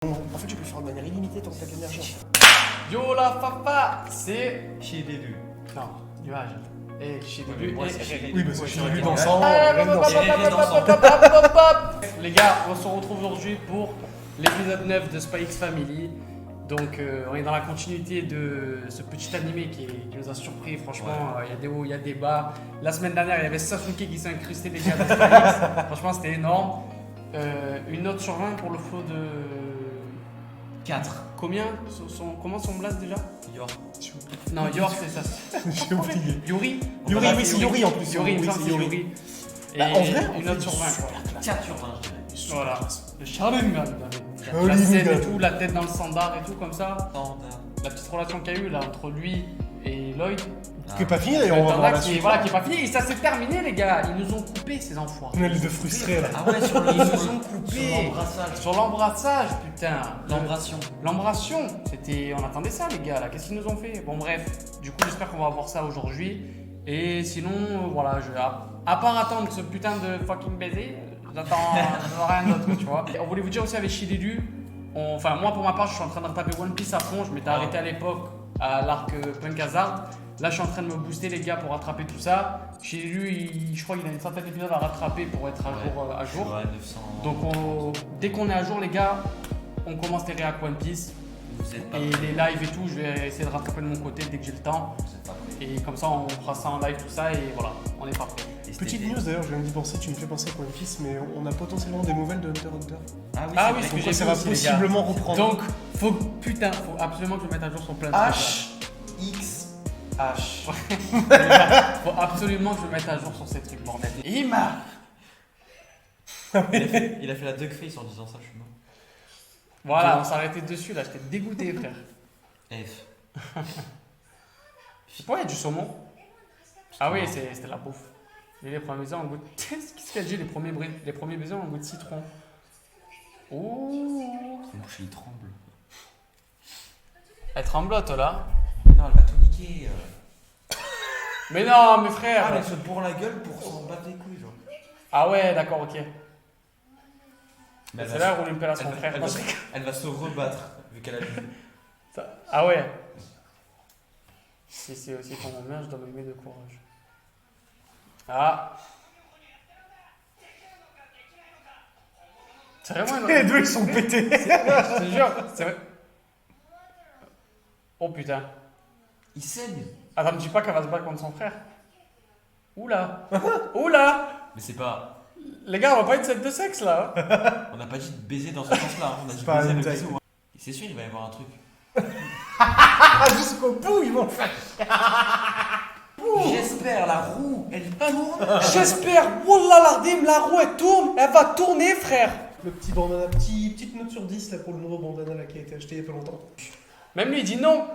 En fait, je peux le faire de manière illimitée tant que t'as de l'énergie. Yo la papa, c'est Chez les deux. non, nuage. Et chez Ouais, début. mais moi, c'est chez les Oui, deux. bah c'est Ouais, chez c'est lui vrai. dans sang, Ah, rien dans sang. Les gars, on se retrouve aujourd'hui pour l'épisode 9 de Spy X Family. Donc, on est dans la continuité de ce petit animé qui nous a surpris. Franchement, il y a des hauts, il y a des bas. La semaine dernière, il y avait Sasuke qui s'est incrusté les gars dans Spy X. Franchement, c'était énorme. Une note sur 20 pour le flow de 4. combien comment son blast déjà? Yor. Non, Yor, c'est ça. J'ai oublié. Yuri. Yuri, oui, c'est Yuri en plus. Yuri, il me Oui, semble que c'est c'est Yuri. Yuri. Bah, Et en vrai, une note sur 20. quoi. 4 sur 20, je dirais. Voilà. Le Sharingan. La Sharingan. scène et tout, la tête dans le sandar et tout comme ça. Standard. La petite relation qu'il y a eu là entre lui et Lloyd. Qui est pas fini d'ailleurs, on va voir la Qui est, suite. voilà, qui est pas fini. Et ça s'est terminé, les gars. Ils nous ont coupé, ces enfoirés. On est les deux frustrés là. Ah ouais, sur le Ils nous ont coupé. Sur l'embrassage. Sur l'embrassage, putain. L'embrassion. L'embrassion, c'était. On attendait ça, les gars, là. Qu'est-ce qu'ils nous ont fait? Bon, bref. Du coup, j'espère qu'on va voir ça aujourd'hui. Et sinon, voilà, à part attendre ce putain de fucking baiser, j'attends rien d'autre, tu vois. Et on voulait vous dire aussi avec Shidelu, enfin, moi pour ma part, je suis en train de retaper One Piece à fond. Je m'étais arrêté à l'époque à l'arc Punk Hazard. Là, je suis en train de me booster, les gars, pour rattraper tout ça. Shidelu, je crois qu'il a une centaine d'épisodes à rattraper pour être à jour. Ouais, 900. Donc, dès qu'on est à jour, les gars, on commence les réacs One Piece. Vous êtes pas Et prêts. les lives et tout, je vais essayer de rattraper de mon côté dès que j'ai le temps. Vous êtes pas prêts. Et comme ça, on fera ça en live, tout ça, et voilà, on est parti. Et cet Petite été- news d'ailleurs, je viens d'y penser, tu me fais penser à One Piece, mais on a potentiellement des nouvelles de Hunter x Hunter. Ah oui, Ah c'est oui, vrai. ce que Donc j'ai ça vu va aussi, les possiblement reprendre. Donc, faut absolument que je mette à jour son plein de H, X, H. trucs. Faut absolument que je mette à jour sur ces trucs, bordel. Ima Il a fait la duck face en disant ça, je suis mort. Voilà, on s'est arrêté dessus là, j'étais dégoûté, frère. F. Ouais, il y a du saumon. Ah oui, c'était la bouffe. Et les premiers baisers en goût de... Qu'est-ce qu'elle dit, les premiers baisers en goût de citron. Ouh. Son bouche, il tremble. Elle tremblote là. Mais non, elle va tout niquer. Mais non, mes frères. Ah, elle se bourre la gueule pour s'en battre les couilles, genre. Ah ouais, d'accord, ok. Mais C'est là où on à son elle, frère. elle Non, va, je- elle va se rebattre, vu qu'elle a bu. Ah ouais. Si c'est aussi pour mon mère, je dois m'aimer de courage. Ah. C'est vraiment Les une... deux ils sont pétés. Je te jure, c'est vrai. Oh putain. Il saigne. Attends, me dis pas qu'elle va se battre contre son frère. Oula. Oula. Mais c'est pas. Les gars, on va pas être celle de sexe là. On n'a pas dit de baiser dans ce sens-là, hein. On a dit pas baiser une le taille. bisou. Hein. C'est sûr, il va y avoir un truc. Ah, jusqu'au bout ils vont le faire. J'espère, la roue, elle tourne. J'espère. Wallah l'ardim, la roue elle tourne. Elle va tourner, frère. Le petit bandana, petite note sur 10 là pour le nouveau bandana là qui a été acheté il y a pas longtemps. Même lui il dit non.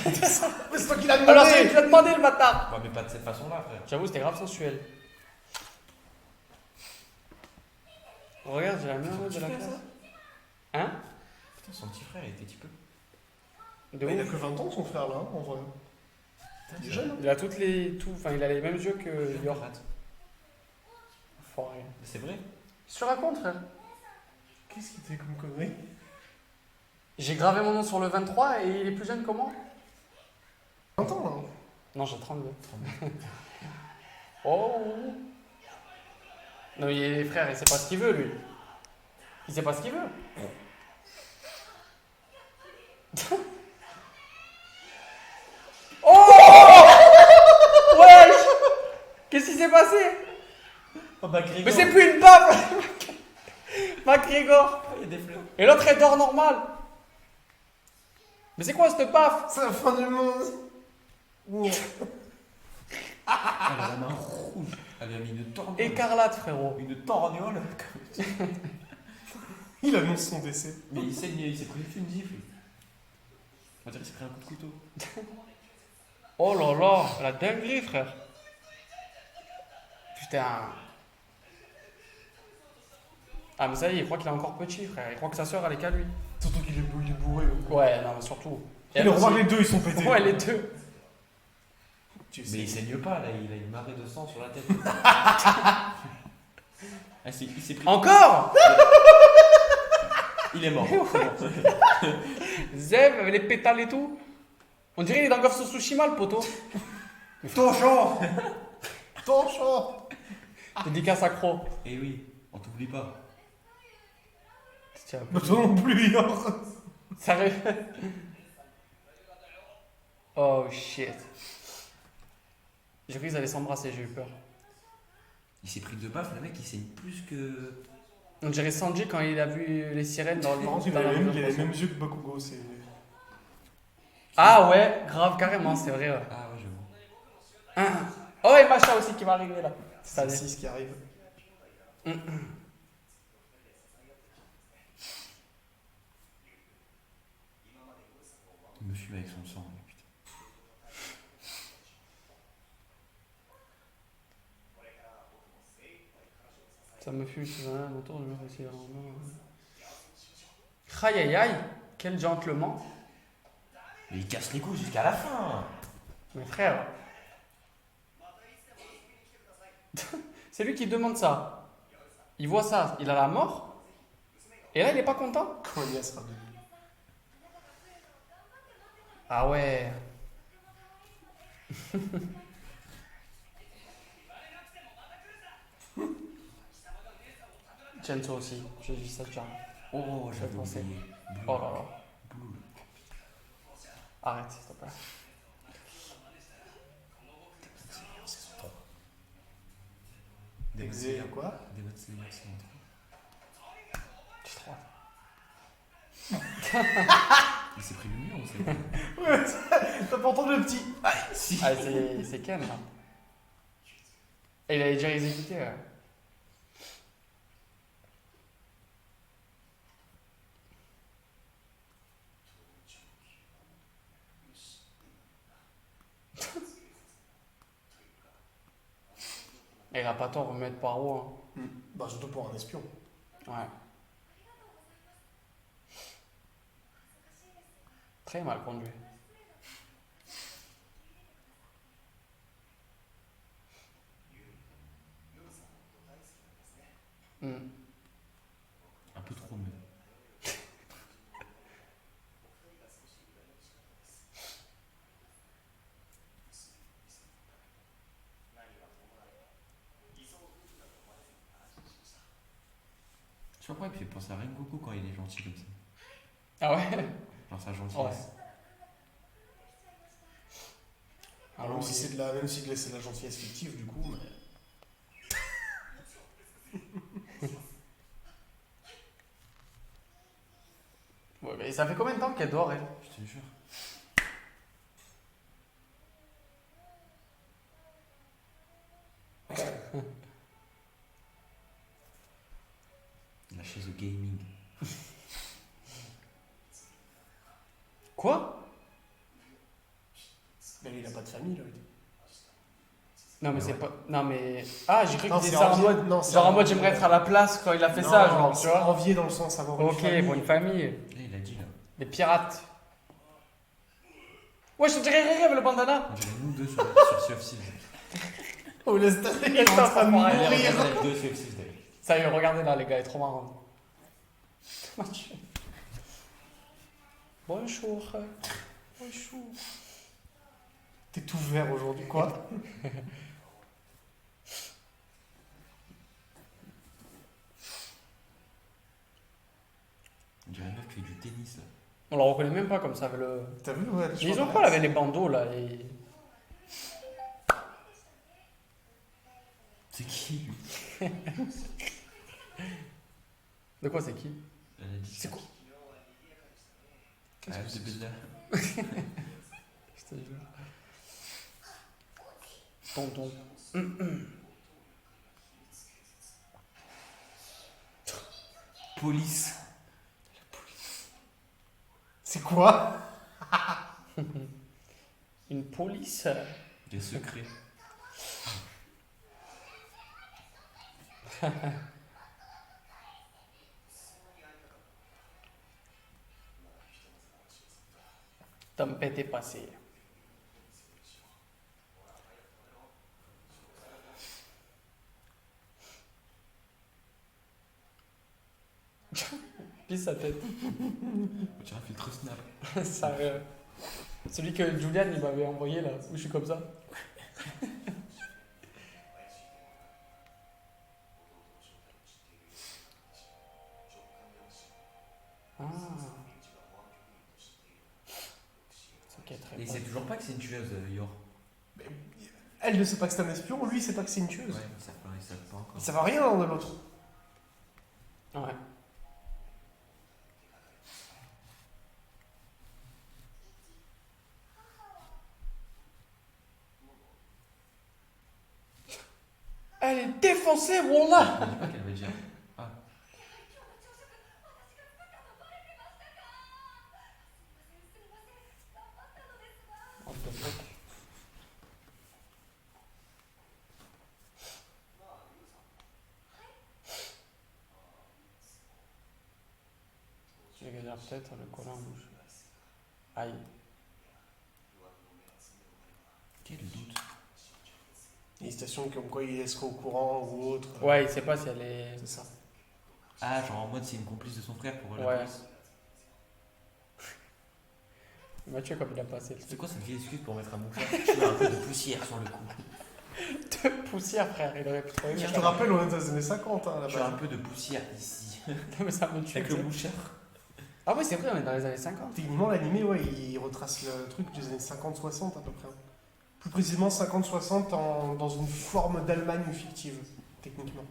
Mais c'est toi qui l'as demandé. Alors c'est lui qui l'a demandé le bâtard. Ouais, mais pas de cette façon-là, frère. J'avoue, c'était grave sensuel. Regarde, j'ai la même de la frère, classe. ça Hein? Putain, son petit frère, il était petit peu. De Il a ouf. que 20 ans son frère là, en vrai. Il est jeune. Il a toutes les. Enfin, il a les mêmes yeux que Yor. Enfoiré. C'est vrai. Qu'est-ce que tu racontes, frère? Qu'est-ce qu'il était comme connerie? J'ai gravé mon nom sur le 23 et il est plus jeune que moi? 20 ans là. Non, j'ai 32. Oh! Non, mais frère, il sait pas ce qu'il veut, lui. Il sait pas ce qu'il veut. Oh! Wesh! Qu'est-ce qui s'est passé? Oh, bah, Grégor. Mais c'est plus une baffe! McGregor! Il y a des fleurs. Et l'autre, elle dort normal! Mais c'est quoi cette baffe? C'est la fin du monde. Wow. Elle a la main rouge. Elle a mis une torgnole. Écarlate, frérot. Une torgnole. Il annonce son décès. Mais il saigne, il s'est pris une gifle. On dirait qu'il s'est pris un coup de couteau. Oh là là, la dinguerie, frère. Putain. Ah, mais ça y est, il croit qu'il est encore petit, frère. Il croit que sa soeur, elle est qu'à lui. Surtout qu'il est bourré. Ouais, non, mais surtout. Et Et elle le roi, aussi. les deux ils sont pétés. Ouais, les deux. Tu Mais sais. il saigne pas, là, il a une marée de sang sur la tête. Ah, il s'est pris. Encore? Il est mort. Zev avec les pétales et tout. On dirait il est dans Ghost of Tsushima le poteau. Tonchon. Tonchon. Dédicace à Cro. Eh oui, on t'oublie pas. Tiens, Mais toi non plus, hein. sérieux. Oh shit. J'ai cru qu'ils allaient s'embrasser, j'ai eu peur. Il s'est pris deux baffes, le mec il saigne plus que. On dirait Sanji quand il a vu les sirènes dans le Par contre, il dans a la les mêmes- maison. il a les mêmes yeux que Bakugo, c'est. Ah ouais, grave, carrément, c'est vrai. Ouais. Ah ouais, j'avoue. Oh, et Macha aussi qui va arriver là. C'est 6 qui arrive. Il me fume avec son sang, putain. Ça me fume, c'est un autour, je me fais essayer. Aïe aïe aïe, quel gentleman. Mais il casse les couilles jusqu'à la fin. Mais frère. C'est lui qui demande ça. Il voit ça, il a la mort. Et là, il est pas content. Quand Nia sera de. Ah ouais. Chenso aussi, j'ai dit ça déjà. Oh, j'avais pensé. oublié. Oh là là. Blue. Arrête, s'il te plaît. Exé quoi? Demon Slayer saison 3. J'ai trop hâte. Il s'est pris le mur ou c'est quoi? Ouais, t'as pas entendu le petit. Si. Ah, c'est Ken là. Et il avait déjà exécuté. Et il a pas tort de remettre par haut. Bah, surtout pour un espion. Hein. Ouais. Très mal conduit. Un peu trop, mais. Je sais pas pourquoi il me fait penser à Rengoku quand il est gentil comme ça. Ah ouais. Genre sa gentillesse. Ouais. Alors, même si c'est de la gentillesse fictive, du coup. Mais... Ouais, mais ça fait combien de temps qu'elle dort, elle? Je te jure. La chaise gaming. Quoi? Mais lui, il a pas de famille, là. Non, mais Ah c'est ouais. pas. Non, mais. Ah, j'ai cru que Non, c'était c'est ça en envié- mode. non, c'est Genre en envié- mode, j'aimerais être à la place quand il a fait Non, ça, genre, tu c'est vois. envié dans le sens avoir une Ok, famille. pour une famille. Et il a dit là. Les pirates. Ouais, je te dirais rêve le bandana. On dirait nous deux sur Sea of Thieves. Oh, laisse Il il est est en train de pareil, mourir. Regardez, deux Sea of Thieves d'ailleurs. Ça y est, regardez là, les gars, il est trop marrant. Bonjour. Bonjour. T'es tout vert aujourd'hui, quoi? On dirait une meuf qui fait du tennis là. On la reconnaît même pas comme ça avec le. T'as vu, ouais, Mais ils ont quoi là avec les bandeaux là et... C'est qui lui? De quoi c'est qui? Elle a dit C'est ça. quoi? Ah, c'est Bella. Je te jure. Tonton. Police. C'est quoi? Une police. Des secrets. Tempête est passée. utilise sa tête. On dirait un filtre Snap. Ça, celui que Julian il m'avait envoyé là, où je suis comme ça. Ah. C'est ok, très Et bien. c'est toujours pas que c'est une tueuse, Yor. Elle ne sait pas que c'est un espion, lui il sait pas que c'est une tueuse. Ouais, ils savent pas encore. Ça va rien l'un de l'autre. Ouais. Elle est défoncée, Wallah. Je dis pas qu'elle va dire. Ah, What the fuck. Je vais dire peut-être le collant en bouche. Aïe. quel doute. Hésitation comme quoi il serait au courant ou autre. Ouais, il sait pas si elle est. C'est ça. Ah, genre en mode c'est une complice de son frère pour la Ouais. police. Mathieu, comme il a passé le C'est truc. quoi cette vieille excuse pour mettre un mouchoir? Tu mets un peu de poussière sur le cou. De poussière, frère, il aurait pu trouver. Je te rappelle, on est dans les années 50 hein, Tu as là-bas. un peu de poussière ici. Non, mais ça me tue. Avec le mouchoir. Ah, oui, c'est vrai, on est dans les années 50. Techniquement, l'animé, ouais, il retrace le truc des années 50-60 à peu près. Plus précisément 50-60 dans une forme d'Allemagne fictive, techniquement.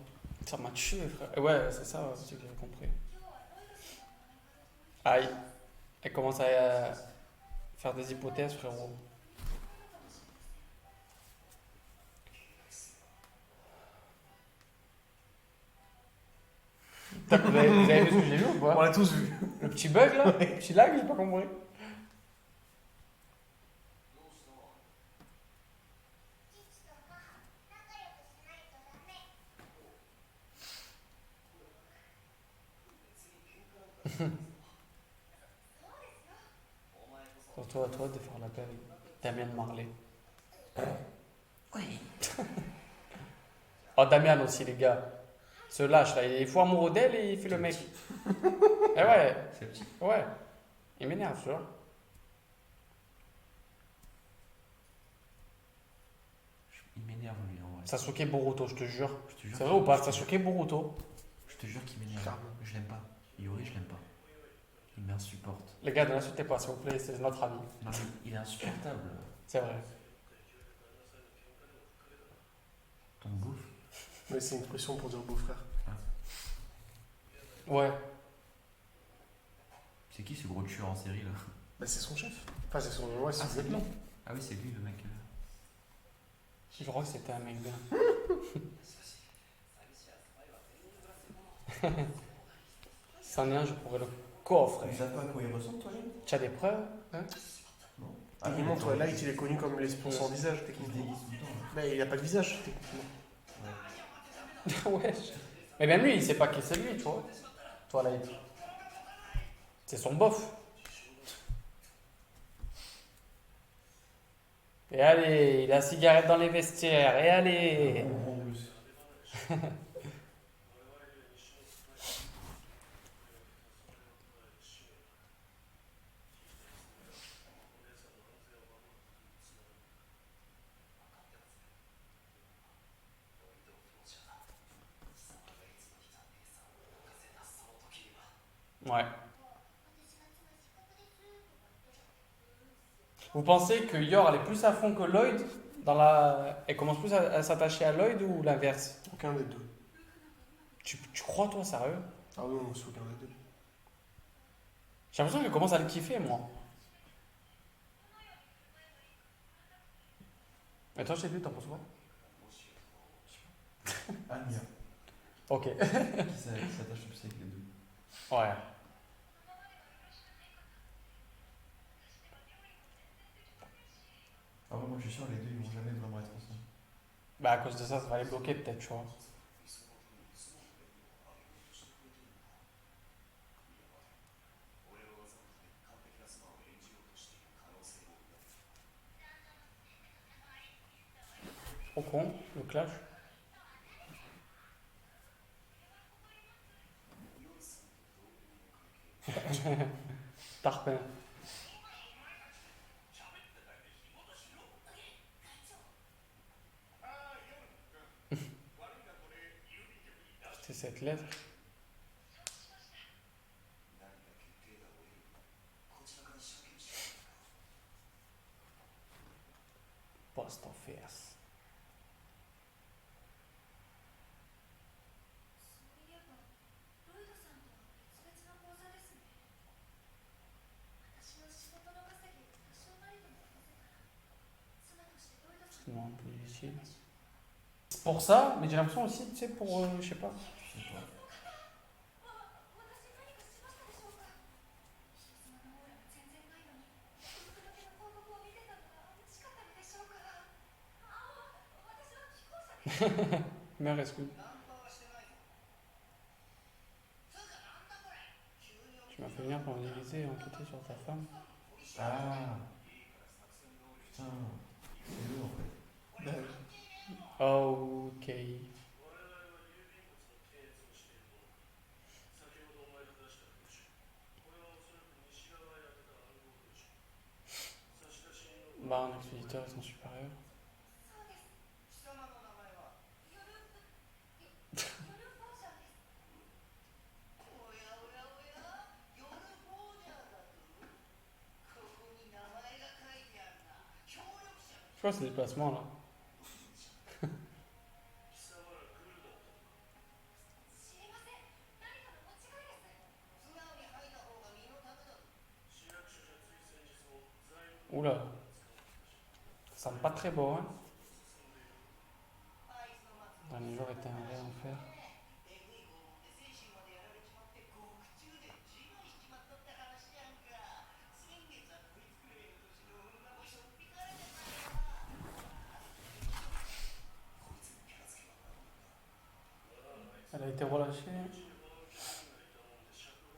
Ça m'a tué, frère. Ouais, c'est ça, c'est ce que j'ai compris. Aïe. Elle commence à faire des hypothèses, frérot. Vous avez vu ce que j'ai vu ou On pas? l'a tous vu. Le petit bug là? Le petit lag, j'ai pas compris. Surtout à toi de faire l'appel. Damien Marley. Oui. Oh, Damien aussi, les gars. Ce lâche là, il est fou amoureux d'elle et il fait le mec. Eh ouais, C'est petit. ouais. Il m'énerve, tu vois. Il m'énerve lui en vrai. Sasuke Boruto, je te jure. Je te jure C'est vrai ou pas? Sasuke Boruto. Je te jure qu'il m'énerve. Clairement. Je l'aime pas. Yori, je l'aime pas. Il m'insupporte. Les gars, ne l'insultez pas, s'il vous plaît, c'est notre avis. Non, mais il est insupportable. C'est vrai. Ton bouffe. Mais c'est une expression pour dire beau-frère. Ouais. C'est qui ce gros tueur en série là? Bah, c'est son chef. Enfin, c'est son. Ouais, c'est Ah, son c'est lui. lieutenant. Ah oui, c'est lui le mec. Je crois que c'était un mec bien. C'en est un, je pourrais le coffrer. savent pas à quoi il ressemble toi là? Tu as des preuves? Hein? Non. Techniquement, Twilight, il est connu comme l'espion sans visage, Il se techniquement. déguise tout le temps. Là. Mais il a pas de visage, techniquement. Ouais. Mais même lui, il sait pas qui c'est lui, tu vois. Twilight. C'est son bof. Et allez, il a la cigarette dans les vestiaires. Et allez. En plus. Ouais. Vous pensez que Yor elle est plus à fond que Lloyd dans la... Elle commence plus à s'attacher à Lloyd ou l'inverse? Aucun des deux. Tu crois toi, sérieux? Ah oui, non, c'est aucun des deux. J'ai l'impression qu'elle commence à le kiffer, moi. Et toi, chez lui, t'en penses quoi? Anya. Ok. Qui s'attache plus avec les deux. Ouais. Ah ouais, moi je suis sûr les deux ils vont jamais vraiment être ensemble. Bah à cause de ça, ça va les bloquer peut-être, tu vois. Trop con, le clash. Tarpin. C'est cette lettre. Post office. そういえばロイドさんとは別々の口座ですね。私の仕事の稼ぎ多少なりとも出せたら妻としてロイドさん Non, un peu difficile. C'est pour ça, mais j'ai l'impression aussi, tu sais, pour, je sais pas. Je sais pas. 私何かしましたでしょうか。人妻のオーラが全然ないのに僕だけの広告を見てたのが嬉しかったのでしょうか。私は既婚者です。 Mère, est-ce que tu m'as fait venir pour l'Élysée et enquêter sur ta femme? Ah. Putain. C'est eux en fait. Bah, Ok. Bah, un expéditeur et son supérieur. そうです。貴様の名前はヨルフォージャーです。おやおやおや、ヨルフォージャーだと。ここに名前が書いてあるな。協力者。 Je crois que c'est des placements là. 知りません。何かの間違いです。素直に吐いた方が身のためだ。 Oula. Ça sent pas très beau, hein. あいつの末 Dernier jour était un vrai enfer. えぐい拷問で精神までやられちまって獄中で自害しちまったって話やんか。先月はこいつくらいの年の女もしょっぴかれてたよ。 Elle a été relâchée.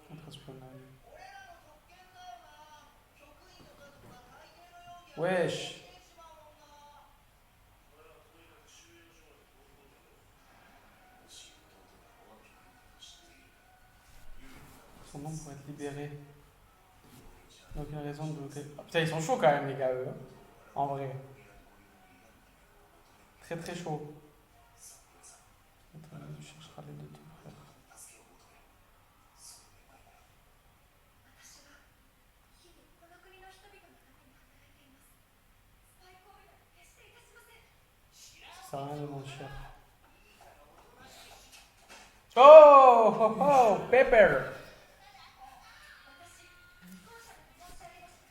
Contre espionnage. 俺らの特権だよな。職員の家族が大抵の容疑を Wesh. してしまうもんな。 Son nom pour être libéré. Aucune raison de bloquer. Ah, putain, ils sont chauds quand même, les gars, eux. En vrai. Très très chaud. Attends, tu chercheras les deux ton frère. 私は日々この国の人々のために働いています。スパイ行為など決していたしません。 Ça sert à rien de mentir. Oh, oh, oh, Pepper. 私、既婚者だと申し上げました。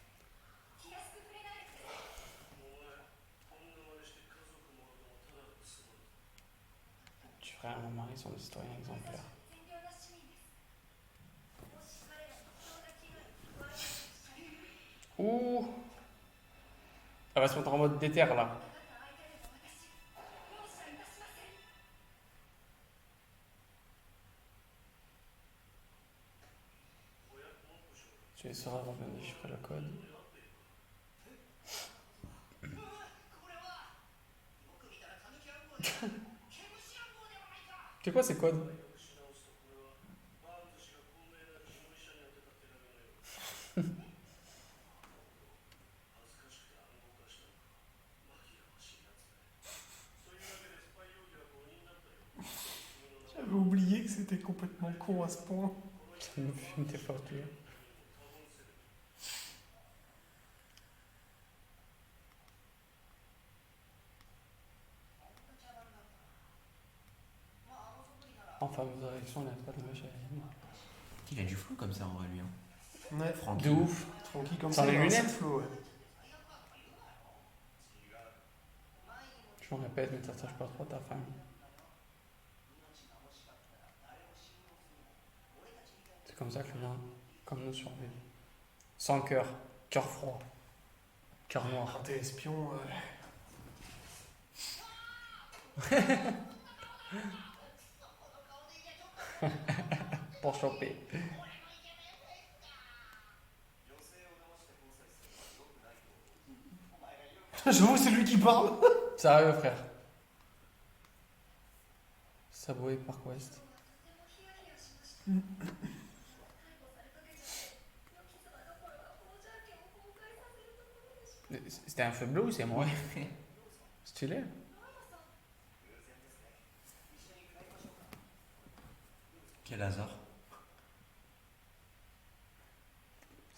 気安く触れないでください。 Tu ferais à mon mari son citoyen exemplaire. 善良な市民です。もし彼らに不当な危害を加えられたとしたら、 Ouh. Elle va se mettre en mode déter là. あなた相手でも私、容赦いたしません。 Tu essaieras de bien déchiffrer le code. これはよく見たらタヌキ暗号で毛虫暗号ではないか。 C'est quoi ces codes? j'avais oublié que c'était complètement con à ce point. Ça me fume tes fautes, lui. Enfin, vos érections, il n'y a pas de mèche à la limite. Il a du flou comme ça en vrai lui. Hein. Ouais, Francky. De ouf. Francky comme Sans ça, les il a un lunettes. sale flow, ouais. Je le répète, mais t'attaches pas trop à ta femme. C'est comme ça que les gens, comme nous, survivent. Sans cœur. Cœur froid. Cœur noir. Quand t'es espion, Pour choper. j'avoue, c'est lui qui parle. Sérieux, frère. Subway Park West. とてもヒヤヒヤしました。逮捕されかけちゃって C'était un feu bleu ou c'est moi? Stylé. Quel hasard.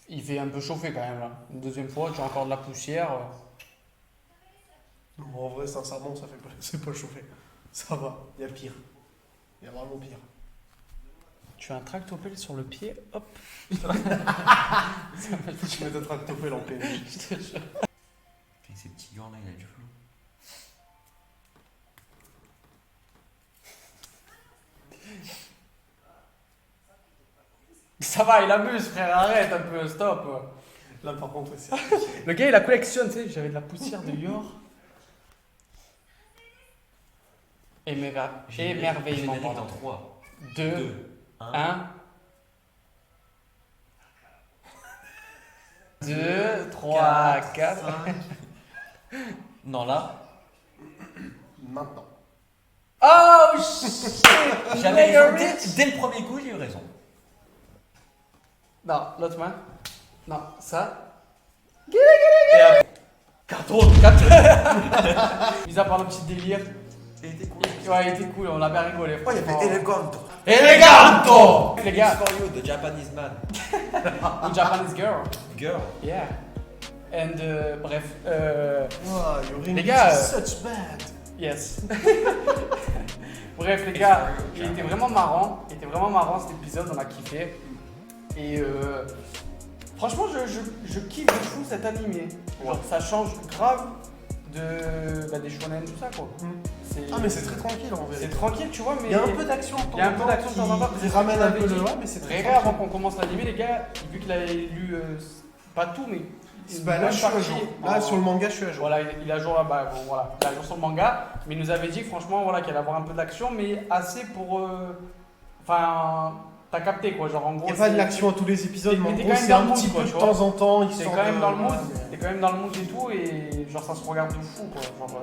Il fait un peu chauffer quand même là. Une deuxième fois, tu as encore de la poussière. Bon, en vrai, sincèrement, ça fait pas, c'est pas chauffé. Ça va, il y a pire. Il y a vraiment pire. Tu as un tractopelle sur le pied, hop. Je mets un tractopelle en PNJ. Avec ces petits gants là, il a du flou. Ça va, il abuse frère, arrête un peu, stop. Là, par contre, c'est. Le gars il la collectionne, tu sais, j'avais de la poussière de Yor. Émerveillement, Générique dans pardon. 3, 2, 2, 1. 1. 2, 3, 4. Non, là, Maintenant. Oh shit! j'avais raison. Rich. Dès le premier coup, j'ai eu raison. Non, l'autre main. Non, ça. Carton. Mis à part le petit délire. Il était cool. Ouais, il était cool, on a bien rigolé. Oh, il y avait franchement. Eleganto. Eleganto! Les gars, For you, the Japanese man. une Japanese girl. Girl. Yeah. And bref. Wow, you're Les gars, such bad. Yes. Bref, les gars, il était vraiment marrant. Il était vraiment marrant cet épisode, on a kiffé. Et franchement, je kiffe de fou cet animé. Genre, ça change grave des shonen, tout ça quoi. Ah, mais c'est très tranquille en C'est vérité. tranquille, tu vois, mais. Il y a un peu d'action de temps Il y a un en peu temps d'action de temps en temps. qui ramène un peu le. Ouais, mais c'est très Réré, avant tranquille. qu'on commence l'animé, les gars, vu qu'il avait lu pas tout, mais. une Bah, là, bonne je suis à partie jour. Là, en- sur le manga, je suis à jour. Voilà, il est à jour là-bas, bon, voilà, il est à jour sur le manga, mais il nous avait dit franchement voilà, qu'il allait avoir un peu d'action, mais assez pour. Enfin, t'as capté quoi, genre en gros. Il n'y a pas de c'est- l'action à tous les épisodes, mais en t'es gros, quand même c'est dans un le petit mood, quoi, peu de tu vois. temps en temps. T'es histoire quand même de- dans le mood, Ouais. t'es quand même dans le mood et tout, et genre ça se regarde de fou quoi. Genre,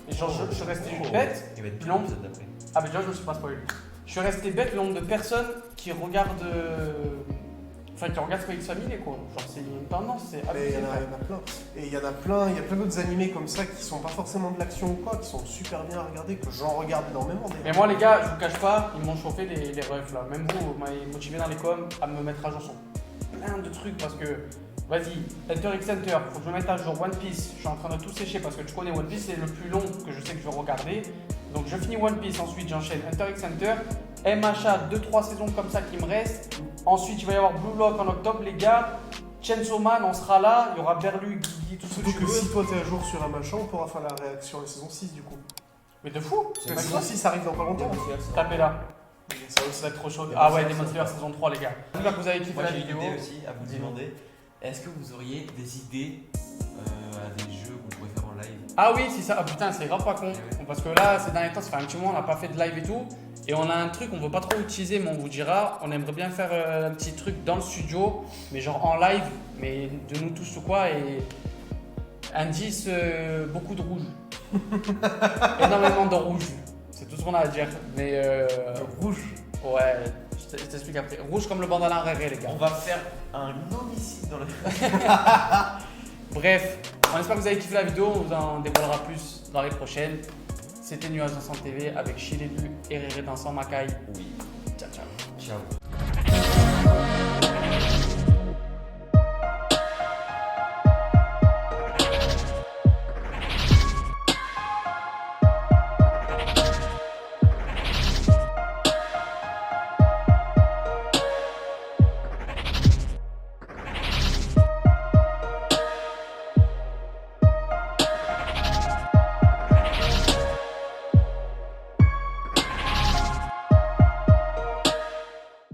et genre je suis resté bête. Il va être plus Non. l'épisode d'après. Ah, mais déjà je me suis pas spoilé. Je suis resté bête le nombre de personnes qui regardent. Enfin, qui regardent Spy X Family quoi. Genre c'est une tendance, c'est Mais il y en abusé. a plein. Et il y en a plein, il y a plein d'autres animés comme ça qui sont pas forcément de l'action ou quoi, qui sont super bien à regarder, que j'en regarde énormément. Mais moi les gars, je vous cache pas, ils m'ont chauffé les refs là. Même vous m'avez motivé dans les coms à me mettre à jour sur plein de trucs parce que, vas-y, Hunter x Hunter, faut que je me mette à jour. One Piece, je suis en train de tout sécher parce que tu connais One Piece, c'est le plus long que je sais que je vais regarder. Donc je finis One Piece, ensuite j'enchaîne Hunter x Hunter, MHA, 2-3 saisons comme ça qui me restent. Ensuite il va y avoir Blue Lock en octobre les gars. Chainsaw Man, on sera là, il y aura Berlu, Guigui, tout ce que Surtout tu que veux. si toi t'es à jour sur un machin, on pourra faire la réaction à la saison 6 du coup. Mais de fou, Parce que la saison 6 arrive dans pas longtemps. tapez là. Ça Ça va être trop chaud. Ah ouais, Demon Slayer saison 3 les gars. J'espère que vous avez kiffé Moi, la j'ai une vidéo. idée aussi à vous demander. Est-ce que vous auriez des idées à des jeux que vous pouvez faire en live? Ah oui, c'est ça. Ah putain, c'est grave pas con. Parce que là, ces derniers temps, ça fait un petit moment, on n'a pas fait de live et tout. Et on a un truc, on veut pas trop utiliser, mais on vous dira. On aimerait bien faire un petit truc dans le studio, mais genre en live, mais de nous tous ou quoi. Et indice, beaucoup de rouge. Énormément de rouge. C'est tout ce qu'on a à dire. Mais Rouge. ouais, je t'explique après. Rouge comme le bandana Réré, les gars. On va faire un homicide dans le. Bref, on espère que vous avez kiffé la vidéo, on vous en dévoilera plus dans les prochaines. C'était Nuage Dansant TV avec Chilédu et Réré Dansant Macaille. Oui. Ciao ciao. Ciao.